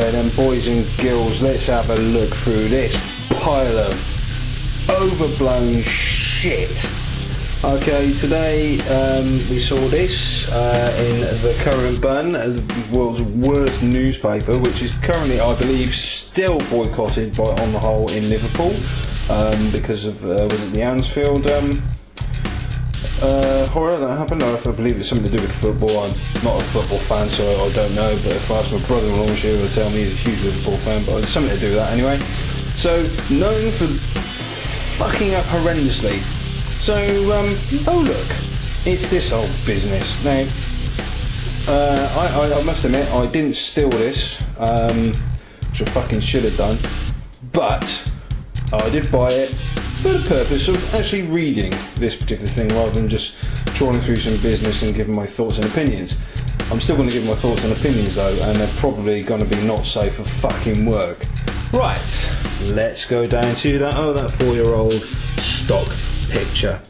Okay then, boys and girls, let's have a look through this pile of overblown shit. Okay, today we saw this in the Current Bun, the world's worst newspaper, which is currently, I believe, still boycotted by On the Whole in Liverpool because of was it the Anfield horror that happened. I believe it's something to do with football. I'm not a football fan, so I don't know, but if I ask my brother-in-law, he will tell me he's a huge Liverpool fan, but it's something to do with that anyway. So, known for fucking up horrendously. So, oh look, it's this old business. Now, I must admit, I didn't steal this, which I fucking should have done, but I did buy it for the purpose of actually reading this particular thing rather than just trawling through some business and giving my thoughts and opinions. I'm still going to give my thoughts and opinions though, and they're probably going to be not safe for fucking work. Right, let's go down to that 4-year-old stock picture.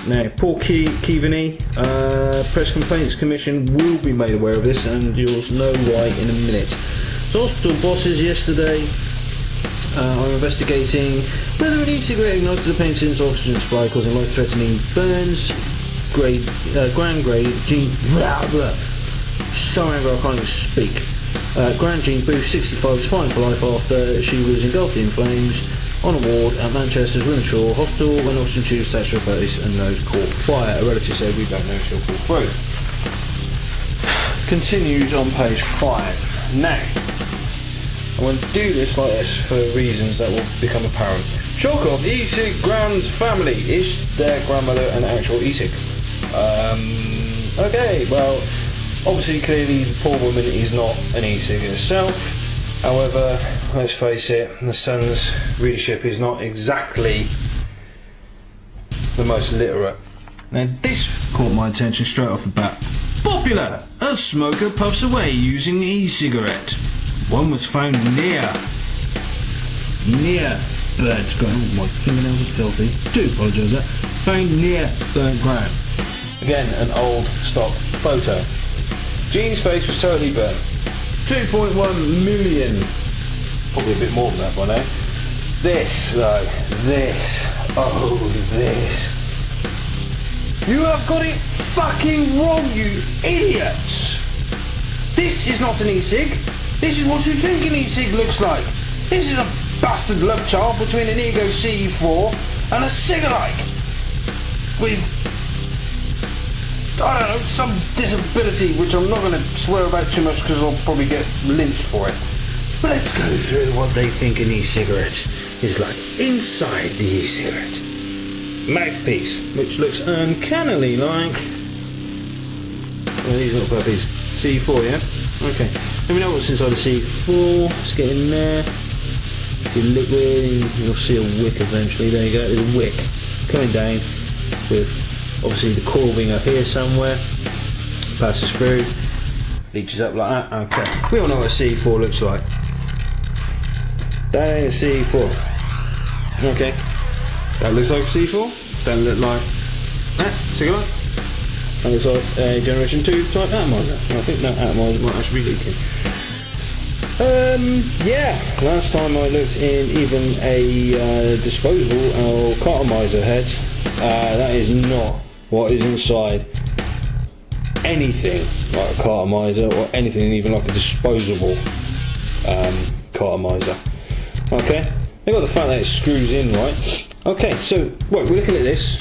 Now, Porky Keaveney, Press Complaints Commission will be made aware of this, and you'll know why in a minute. So, hospital bosses yesterday are investigating whether an e-cigarette ignited the painting's oxygen supply, causing life-threatening burns. Gran grade gene. So angry I can't even speak. Gran gene boost 65 is fine for life after she was engulfed in flames on a ward at Manchester's Windsor Hospital when oxygen tubes attached to her face and nose caught fire. A relative said, "We don't know if she'll pull through." Continues on page 5. Now, I want to do this like this for reasons that will become apparent. Shock of e-cig Gran's family. Is their grandmother an actual e-cig? Okay, well, obviously, clearly, the poor woman is not an e-cig herself. However, let's face it, the Sun's readership is not exactly the most literate. Now, this caught my attention straight off the bat. Popular! A smoker puffs away using e-cigarette. One was found near burnt ground. Oh, my fingernails are filthy. Do apologise for that. Found near burnt ground. Again, an old stock photo. Jean's face was totally burnt. 2.1 million. Probably a bit more than that by now. This, though. This. Oh, this. You have got it fucking wrong, you idiots! This is not an e-cig. This is what you think an e-cig looks like. This is a bastard love child between an Ego CE4 and a cig-alike. With, I don't know, some disability, which I'm not going to swear about too much because I'll probably get lynched for it. But let's go through what they think an e-cigarette is like inside the e-cigarette. Mouthpiece, which looks uncannily like... these little puppies. CE4, yeah? Okay. Let me know what's inside the CE4. Let's get in there. See liquid, you'll see a wick eventually. There you go, there's a wick coming down with obviously the core being up here somewhere. Passes through, leaches up like that. Okay, we all know what a CE4 looks like. That ain't a CE4. Okay, that looks like a CE4. Don't look like that. Cigarette. That looks like a Generation 2 type atomizer. I think that atomizer might actually be leaking. Yeah, last time I looked in even a disposable or cartomizer head, that is not what is inside anything like a cartomizer or anything even like a disposable cartomizer. Okay, they got the fact that it screws in right. Okay, so right, we're looking at this.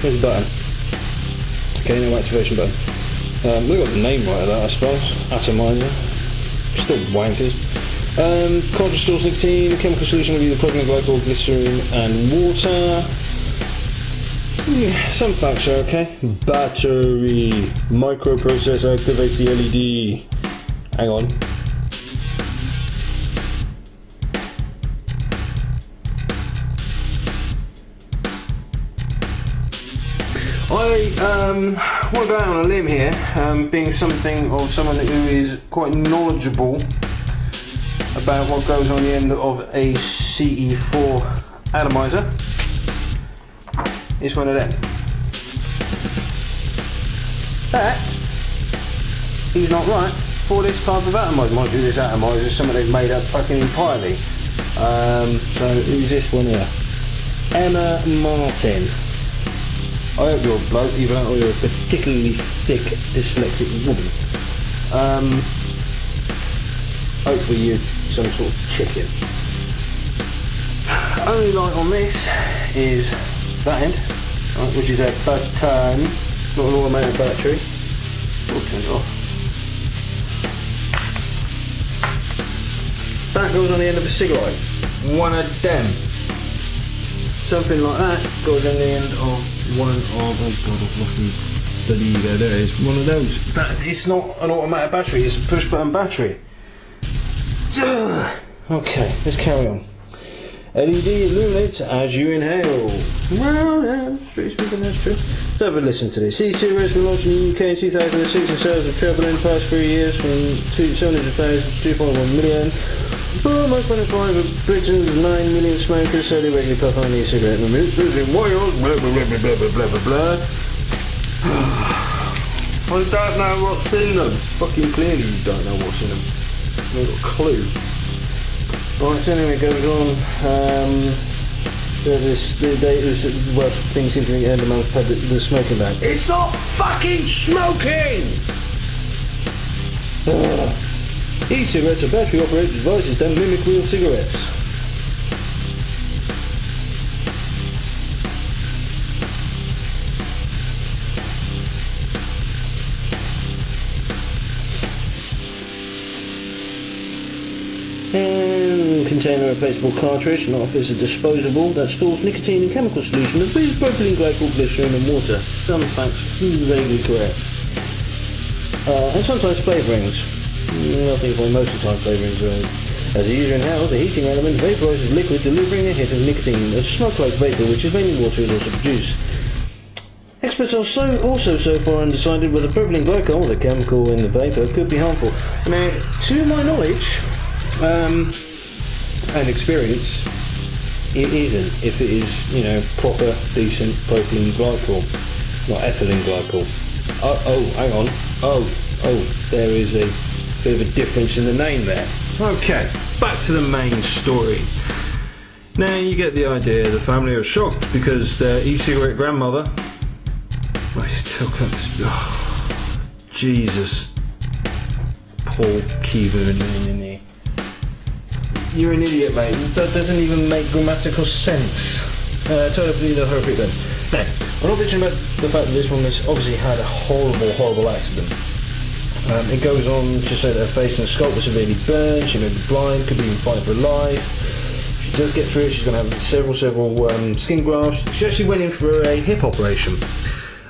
There's the button. Okay, no activation button. We got the name right of that, I suppose. Atomizer. Still wankers. Cartridge stores nicotine, chemical solution of either propylene glycol, glycerin and water. Yeah, some facts are okay. Battery. Microprocessor activates the LED. Hang on. I want to go out on a limb here, being something of someone who is quite knowledgeable about what goes on the end of a CE4 atomizer. It's one of them. That is not right. for this type of atomizer. Mind you, this atomizer is something they've made up fucking entirely. So who's this one here? Emma Martin. I hope you're a bloke, even though you're a particularly thick dyslexic woman. Hopefully you're some sort of chicken. Only light on this is that end, right, which is a button, not an automatic battery. We'll turn it off. That goes on the end of a cigarette. One of them. Something like that goes on the end of one of, oh god, I've lost the lever. There it is, one of those. It's not an automatic battery, it's a push button battery. Okay, let's carry on. LED illuminates as you inhale. Well, that's true, speaking that's true. Let's have a listen to this. E-cigarettes were launched in the UK in 2006 and sales have trebled in the past 3 years from 700,000 to 2.1 million. Most 25 of Britain's 9 million smokers say they regularly puff on e-cigarette removes in Wales, blah blah blah blah blah blah blah blah. I don't know what's in them. Fucking clearly you don't know what's in them. You've got a clue. Right, so anyway, it goes on. There's well, things seem to be end amongst the smoking ban. It's not fucking smoking! E-cigarettes are battery operated devices that mimic real cigarettes. Contain a replaceable cartridge and offers a disposable that stores nicotine in chemical solution that freezes propylene glycol, glycerin and water. Some facts vaguely correct. And sometimes flavourings. Nothing for most of the time flavourings are. As the user inhales, a heating element vaporises liquid, delivering a hit of nicotine. A smoke-like vapour, which is mainly water, is also produced. Experts are also so far undecided whether propylene glycol, the chemical in the vapour, could be harmful. Now, to my knowledge, and experience, it isn't, if it is, you know, proper, decent propylene glycol, not ethylene glycol. Oh, hang on. Oh, there is a bit of a difference in the name there. Okay, back to the main story. Now you get the idea. The family are shocked because their e-cigarette grandmother, I still can't, oh, Jesus, Porky Keaveney. You're an idiot, mate. That doesn't even make grammatical sense. Totally the horrific then. Now, I'm not bitching about the fact that this woman has obviously had a horrible accident. It goes on to say that her face and scalp were severely burned, she may be blind, could be even fighting for life. If she does get through it, she's going to have several skin grafts. She actually went in for a hip operation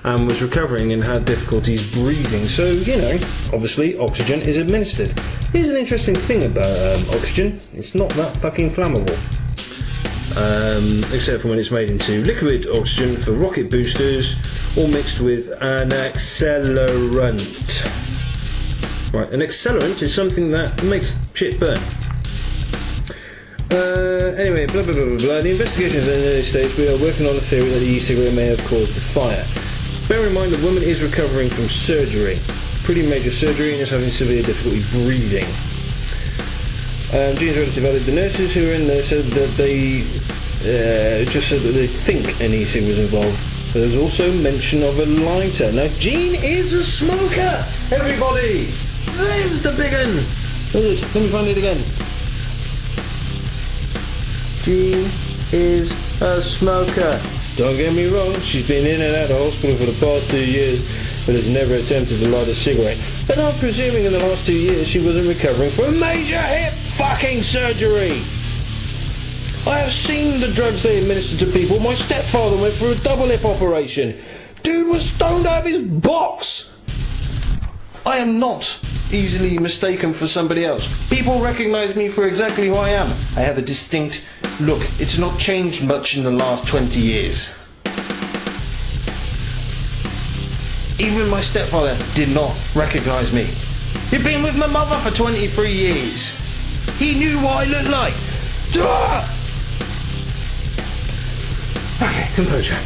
and was recovering and had difficulties breathing. So, you know, obviously oxygen is administered. Here's an interesting thing about oxygen. It's not that fucking flammable. Except for when it's made into liquid oxygen for rocket boosters or mixed with an accelerant. Right, an accelerant is something that makes shit burn. Anyway, blah blah blah blah blah. The investigation is at an early stage. We are working on the theory that the e-cigarette may have caused the fire. Bear in mind the woman is recovering from surgery. Pretty major surgery and is having severe difficulty breathing. Gene's relative added the nurses who were in there said that they just said that they think an e-cig was involved. But there's also mention of a lighter. Now Gene is a smoker! Everybody! There's the big one! Let me find it again. Gene is a smoker. Don't get me wrong, she's been in and out of hospital for the past 2 years, but has never attempted to light a cigarette. And I'm presuming in the last 2 years she wasn't recovering from a major hip fucking surgery. I have seen the drugs they administer to people. My stepfather went through a double hip operation. Dude was stoned out of his box. I am not easily mistaken for somebody else. People recognise me for exactly who I am. I have a distinct look. It's not changed much in the last 20 years. Even my stepfather did not recognise me. He'd been with my mother for 23 years. He knew what I looked like. Okay, composure.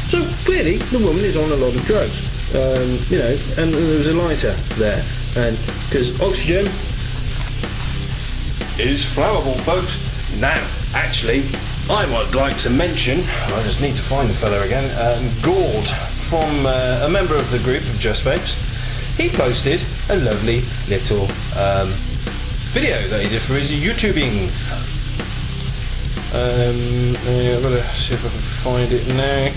So clearly the woman is on a lot of drugs. You know, and there was a lighter there. And because oxygen is flammable, folks. Now, actually, I would like to mention, I just need to find the fella again, Gord, from a member of the group of Justvapes. He posted a lovely little video that he did for his YouTubings. I've got to see if I can find it now.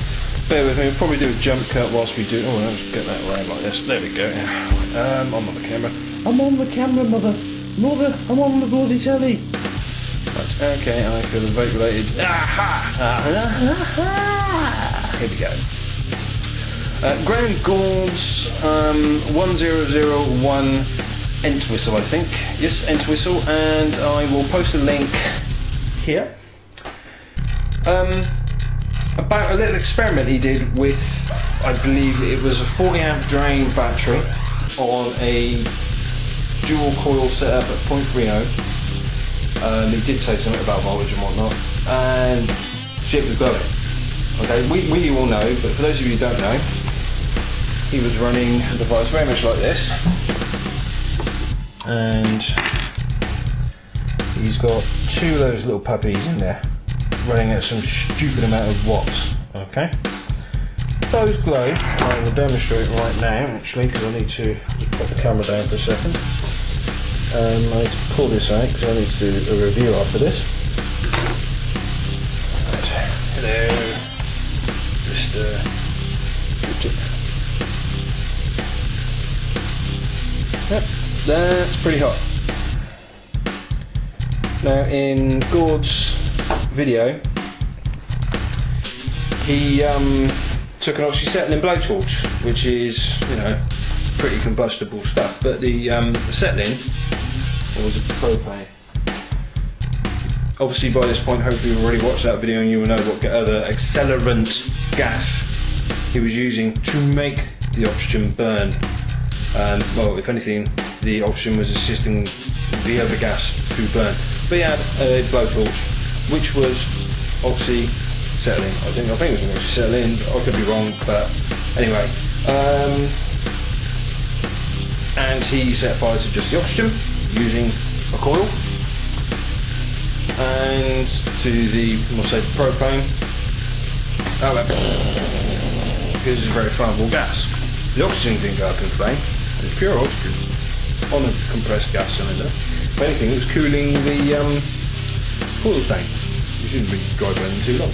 Bear with me, we'll probably do a jump cut whilst we do. Oh, let's get that right like this. There we go. I'm on the camera. I'm on the camera, mother. Mother, I'm on the bloody telly. Right, okay, I feel vape related. Here we go. Gran Gord's 1001 Entwistle, I think. Yes, Entwistle, and I will post a link here. About a little experiment he did with, I believe it was a 40 amp drain battery on a dual coil setup at 0.30. He did say something about voltage and whatnot, and shit was glowing. Okay, we all know, but for those of you who don't know, he was running a device very much like this, and he's got two of those little puppies in there running at some stupid amount of watts. Okay, those glow. I will demonstrate right now actually, because I need to just put the camera down for a second. I need to pull this out because I need to do a review after this. Right. Hello, Mr. Yep, that's pretty hot. Now in Gord's video, he took an oxyacetylene blowtorch, which is, you know, pretty combustible stuff, but the acetylene, or was it propane? Obviously by this point, hopefully you've already watched that video and you will know what other accelerant gas he was using to make the oxygen burn. Well, if anything, the oxygen was assisting the other gas to burn. But he had a blowtorch, which was oxyacetylene. I think it was oxyacetylene, I could be wrong, but anyway. And he set fire to just the oxygen using a coil, and to the, we'll say, propane. That went because it's a very flammable gas. The oxygen didn't go up in flame, it's pure oxygen on a compressed gas cylinder. If anything, it was cooling the coils down. You shouldn't be dry burning too long.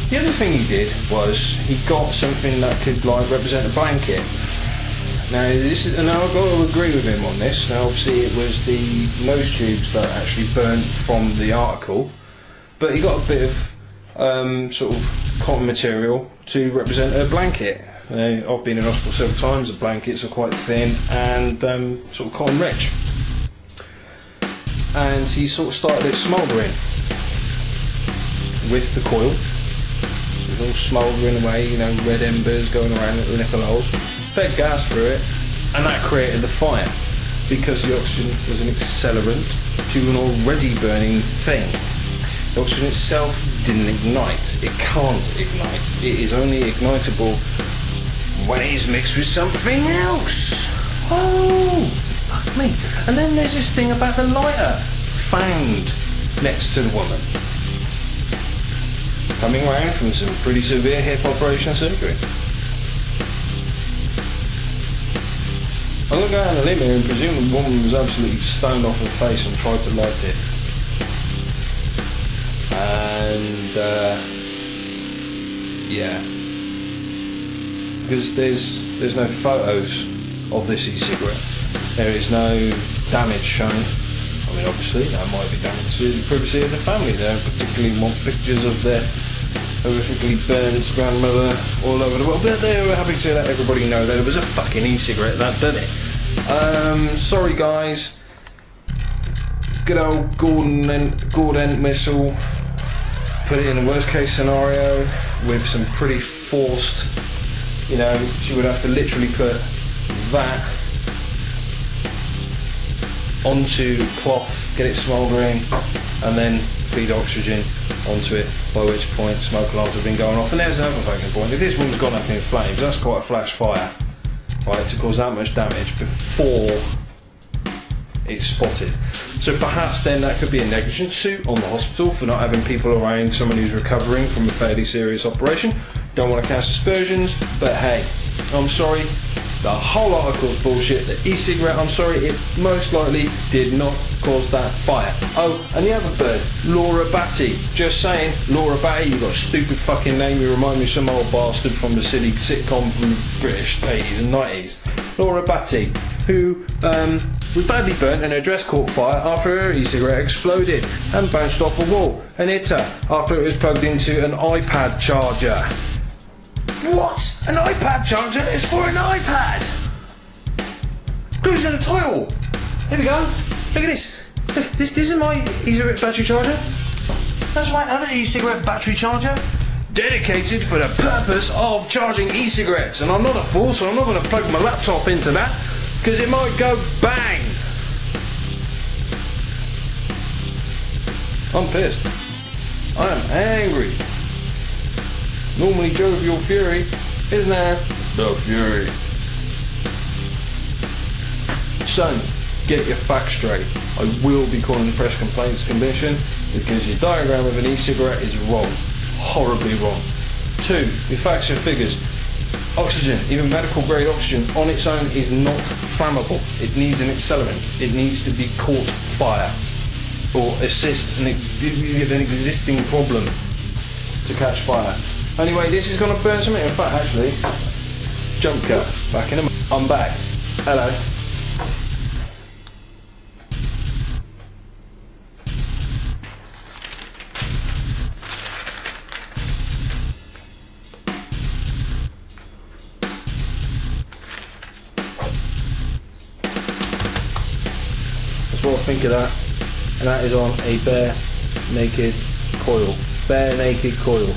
The other thing he did was he got something that could like represent a blanket. Now this is, and I've got to agree with him on this. Now obviously it was the nose tubes that actually burnt from the article, but he got a bit of sort of cotton material to represent a blanket. I've been in hospital several times. The blankets are quite thin and sort of cotton rich. And he sort of started it smouldering with the coil. It was all smouldering away, you know, red embers going around little nipple holes. Fed gas through it, and that created the fire because the oxygen was an accelerant to an already burning thing. The oxygen itself didn't ignite. It can't ignite. It is only ignitable when it is mixed with something else. Oh, fuck me. And then there's this thing about the lighter found next to the woman, coming round from some pretty severe hip operation surgery. I'm going to go out on a limb here and presume the woman was absolutely stoned off her face and tried to light it. And yeah, because there's no photos of this e-cigarette. There is no damage shown. I mean, obviously that might be damage to the privacy of the family. They don't particularly want pictures of their horrifically burnt grandmother all over the world, but they were happy to let everybody know that it was a fucking e-cigarette that did it. Sorry guys. Good old Gordon Entwistle put it in a worst case scenario with some pretty forced, you know, she would have to literally put that onto cloth, get it smouldering, and then feed oxygen onto it, by which point smoke alarms have been going off. And there's another fucking point. If this one's gone up in flames, that's quite a flash fire. right, to cause that much damage before it's spotted. So perhaps then that could be a negligence suit on the hospital for not having people around someone who's recovering from a fairly serious operation. Don't want to cast aspersions, but hey, I'm sorry, the whole article's bullshit. The e-cigarette, I'm sorry, it most likely did not cause that fire. Oh, and the other bird, Laura Batty. Just saying, Laura Batty, you got a stupid fucking name. You remind me of some old bastard from the silly sitcom from the British 80s and 90s. Laura Batty, who was badly burnt and her dress caught fire after her e-cigarette exploded and bounced off a wall and hit her after it was plugged into an iPad charger. What? An iPad charger is for an iPad! Clues in the title! Here we go. Look at this. Look, this isn't my e-cigarette battery charger. That's my other e-cigarette battery charger. Dedicated for the purpose of charging e-cigarettes. And I'm not a fool, so I'm not going to plug my laptop into that, because it might go bang. I'm pissed. I am angry. Normally jovial fury, isn't there? The fury. Son, get your facts straight. I will be calling the Press Complaints Commission because your diagram of an e-cigarette is wrong. Horribly wrong. 2, your facts are figures. Oxygen, even medical grade oxygen on its own is not flammable. It needs an accelerant. It needs to be caught fire or assist an existing problem to catch fire. Anyway, this is going to burn something. In fact, actually, jump cut. Back in a minute. I'm back. Hello. That's what I think of that. And that is on a bare naked coil. Bare naked coil.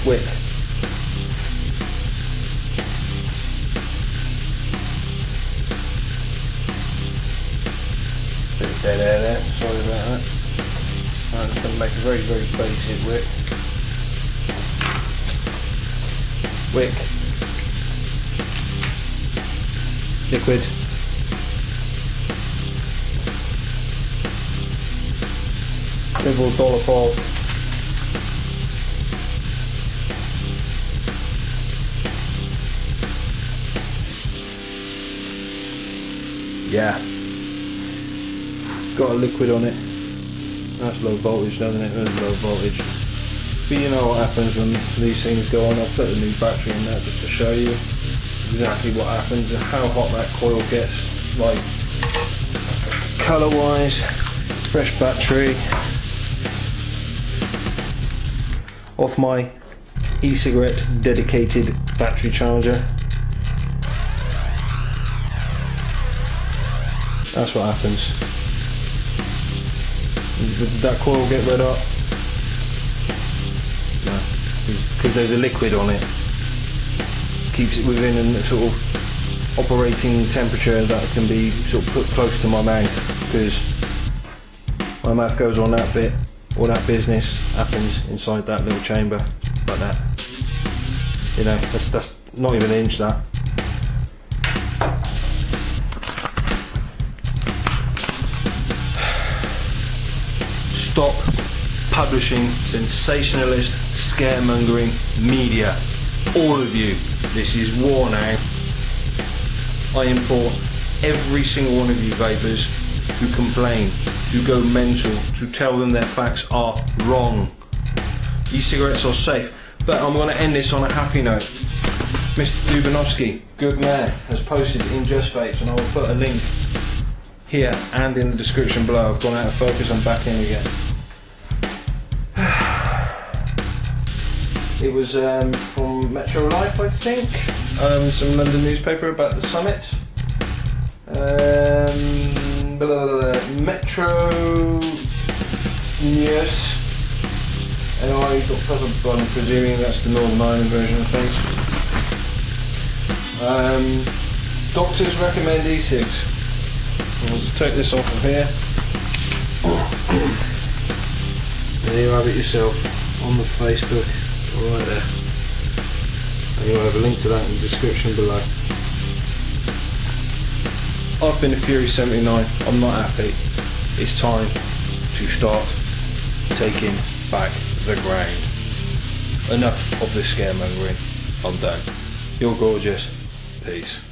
Wick. Bit of dead air there, sorry about that. I'm just going to make a very, very basic wick. Wick. Liquid. Dribble dollop of yeah, got a liquid on it. That's low voltage, doesn't it? That's low voltage. But you know what happens when these things go on. I'll put a new battery in there just to show you exactly what happens and how hot that coil gets, like colour wise. Fresh battery off my e-cigarette dedicated battery charger. That's what happens. Did that coil get red hot? No, because there's a liquid on it. Keeps it within a sort of operating temperature that can be sort of put close to my mouth, because my mouth goes on that bit. All that business happens inside that little chamber, like that. You know, that's not even an inch, that. Stop publishing sensationalist, scaremongering media. All of you, this is war now. I implore every single one of you vapors who complain to go mental, to tell them their facts are wrong. E-cigarettes are safe, but I'm going to end this on a happy note. Mr. Dubanovsky, good man, has posted in Justvapes, and I will put a link here and in the description below. I've gone out of focus, I'm back in again. It was from Metro Life, I think, some London newspaper about the summit. Metro News. And I got puzzled, but I'm presuming that's the Northern Ireland version of things. Doctors recommend e-cigs. I'll just take this off of here. There you have it yourself on the Facebook right there. And you'll have a link to that in the description below. I've been a Fury 79, I'm not happy. It's time to start taking back the ground. Enough of this scaremongering, I'm done. You're gorgeous, peace.